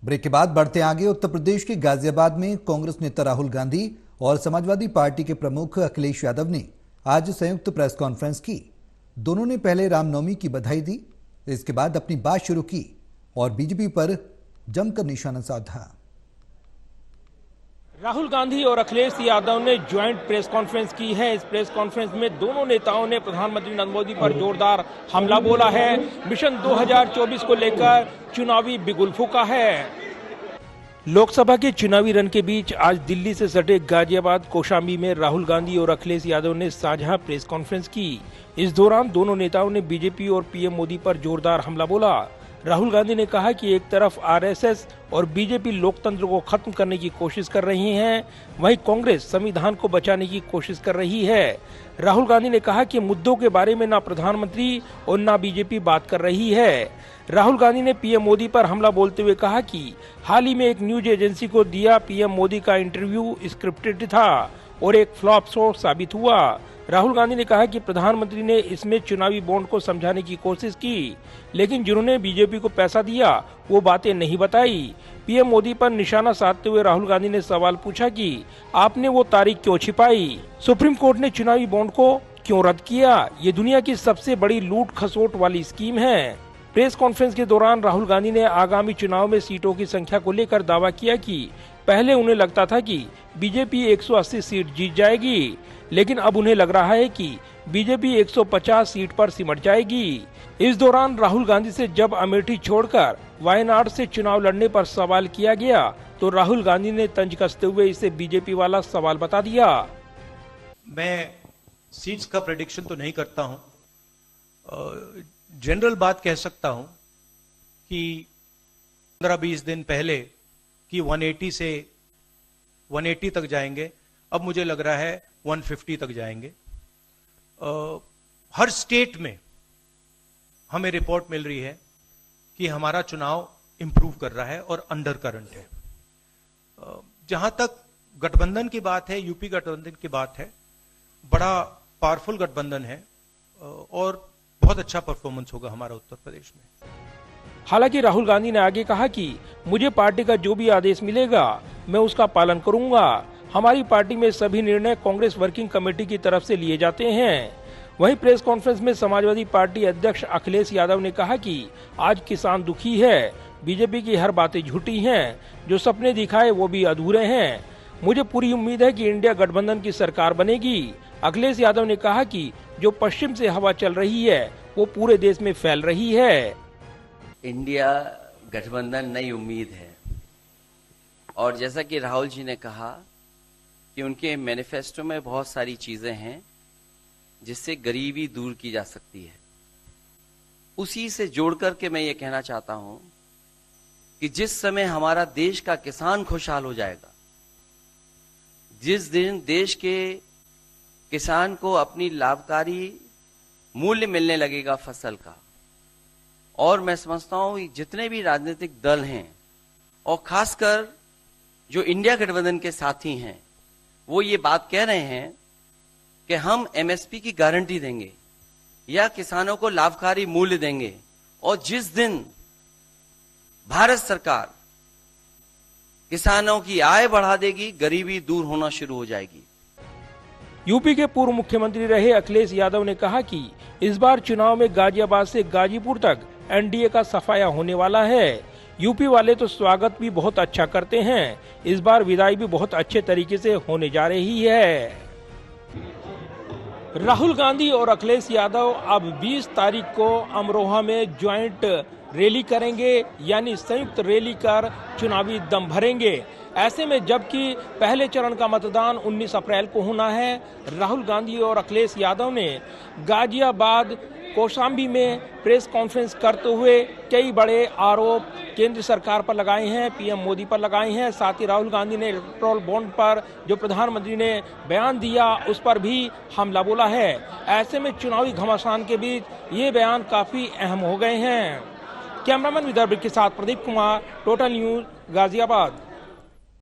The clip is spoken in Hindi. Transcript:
ब्रेक के बाद बढ़ते आगे। उत्तर प्रदेश के गाजियाबाद में कांग्रेस नेता राहुल गांधी और समाजवादी पार्टी के प्रमुख अखिलेश यादव ने आज संयुक्त प्रेस कॉन्फ्रेंस की। दोनों ने पहले रामनवमी की बधाई दी, इसके बाद अपनी बात शुरू की और बीजेपी पर जमकर निशाना साधा। राहुल गांधी और अखिलेश यादव ने ज्वाइंट प्रेस कॉन्फ्रेंस की है। इस प्रेस कॉन्फ्रेंस में दोनों नेताओं ने प्रधानमंत्री नरेंद्र मोदी पर जोरदार हमला बोला है। मिशन 2024 को लेकर चुनावी बिगुल फूंका है। लोकसभा के चुनावी रण के बीच आज दिल्ली से सटे गाजियाबाद कौशाम्बी में राहुल गांधी और अखिलेश यादव ने साझा प्रेस कॉन्फ्रेंस की। इस दौरान दोनों नेताओं ने बीजेपी और पीएम मोदी पर जोरदार हमला बोला। राहुल गांधी ने कहा कि एक तरफ आरएसएस और बीजेपी लोकतंत्र को खत्म करने की कोशिश कर रही हैं, वहीं कांग्रेस संविधान को बचाने की कोशिश कर रही है। राहुल गांधी ने कहा कि मुद्दों के बारे में ना प्रधानमंत्री और ना बीजेपी बात कर रही है। राहुल गांधी ने पीएम मोदी पर हमला बोलते हुए कहा कि हाल ही में एक न्यूज एजेंसी को दिया पीएम मोदी का इंटरव्यू स्क्रिप्टेड था और एक फ्लॉप शो साबित हुआ। राहुल गांधी ने कहा कि प्रधानमंत्री ने इसमें चुनावी बॉन्ड को समझाने की कोशिश की, लेकिन जिन्होंने बीजेपी को पैसा दिया वो बातें नहीं बताई। पीएम मोदी पर निशाना साधते हुए राहुल गांधी ने सवाल पूछा कि आपने वो तारीख क्यों छिपाई? सुप्रीम कोर्ट ने चुनावी बॉन्ड को क्यों रद्द किया? ये दुनिया की सबसे बड़ी लूट खसोट वाली स्कीम है। प्रेस कॉन्फ्रेंस के दौरान राहुल गांधी ने आगामी चुनाव में सीटों की संख्या को लेकर दावा किया कि पहले उन्हें लगता था कि बीजेपी 180 सीट जीत जाएगी, लेकिन अब उन्हें लग रहा है कि बीजेपी 150 सीट पर सिमट जाएगी। इस दौरान राहुल गांधी से जब अमेठी छोड़कर वायनाड से चुनाव लड़ने पर सवाल किया गया तो राहुल गांधी ने तंज कसते हुए इसे बीजेपी वाला सवाल बता दिया। मैं सीट्स का प्रेडिक्शन तो नहीं करता हूं, जनरल बात कह सकता हूं कि 15-20 दिन पहले कि 180 से 180 तक जाएंगे, अब मुझे लग रहा है 150 तक जाएंगे। हर स्टेट में हमें रिपोर्ट मिल रही है कि हमारा चुनाव इंप्रूव कर रहा है और अंडर करंट है। जहां तक गठबंधन की बात है, यूपी गठबंधन की बात है, बड़ा पावरफुल गठबंधन है और बहुत अच्छा परफॉर्मेंस होगा हमारा उत्तर प्रदेश में। हालांकि राहुल गांधी ने आगे कहा कि मुझे पार्टी का जो भी आदेश मिलेगा मैं उसका पालन करूंगा। हमारी पार्टी में सभी निर्णय कांग्रेस वर्किंग कमेटी की तरफ से लिए जाते हैं। वहीं प्रेस कॉन्फ्रेंस में समाजवादी पार्टी अध्यक्ष अखिलेश यादव ने कहा कि आज किसान दुखी है, बीजेपी की हर बातें झूठी हैं, जो सपने दिखाए वो भी अधूरे हैं। मुझे पूरी उम्मीद है कि इंडिया गठबंधन की सरकार बनेगी। अखिलेश यादव ने कहा कि जो पश्चिम से हवा चल रही है वो पूरे देश में फैल रही है। इंडिया गठबंधन नई उम्मीद है और जैसा कि राहुल जी ने कहा कि उनके मैनिफेस्टो में बहुत सारी चीजें हैं जिससे गरीबी दूर की जा सकती है। उसी से जोड़ करके मैं ये कहना चाहता हूं कि जिस समय हमारा देश का किसान खुशहाल हो जाएगा, जिस दिन देश के किसान को अपनी लाभकारी मूल्य मिलने लगेगा फसल का, और मैं समझता हूं जितने भी राजनीतिक दल हैं और खासकर जो इंडिया गठबंधन के साथी हैं वो ये बात कह रहे हैं कि हम एमएसपी की गारंटी देंगे या किसानों को लाभकारी मूल्य देंगे, और जिस दिन भारत सरकार किसानों की आय बढ़ा देगी, गरीबी दूर होना शुरू हो जाएगी। यूपी के पूर्व मुख्यमंत्री रहे अखिलेश यादव ने कहा कि इस बार चुनाव में गाजियाबाद से गाजीपुर तक एनडीए का सफाया होने वाला है। यूपी वाले तो स्वागत भी बहुत अच्छा करते हैं, इस बार विदाई भी बहुत अच्छे तरीके से होने जा रही है। राहुल गांधी और अखिलेश यादव अब 20 तारीख को अमरोहा में ज्वाइंट रैली करेंगे, यानी संयुक्त रैली कर चुनावी दम भरेंगे। ऐसे में जबकि पहले चरण का मतदान 19 अप्रैल को होना है, राहुल गांधी और अखिलेश यादव ने गाजियाबाद कौशाम्बी में प्रेस कॉन्फ्रेंस करते हुए कई बड़े आरोप केंद्र सरकार पर लगाए हैं, पीएम मोदी पर लगाए हैं। साथ ही राहुल गांधी ने इलेक्टोरल बॉन्ड पर जो प्रधानमंत्री ने बयान दिया उस पर भी हमला बोला है। ऐसे में चुनावी घमासान के बीच ये बयान काफी अहम हो गए हैं। कैमरामैन विदर्भ के साथ प्रदीप कुमार, टोटल न्यूज, गाजियाबाद।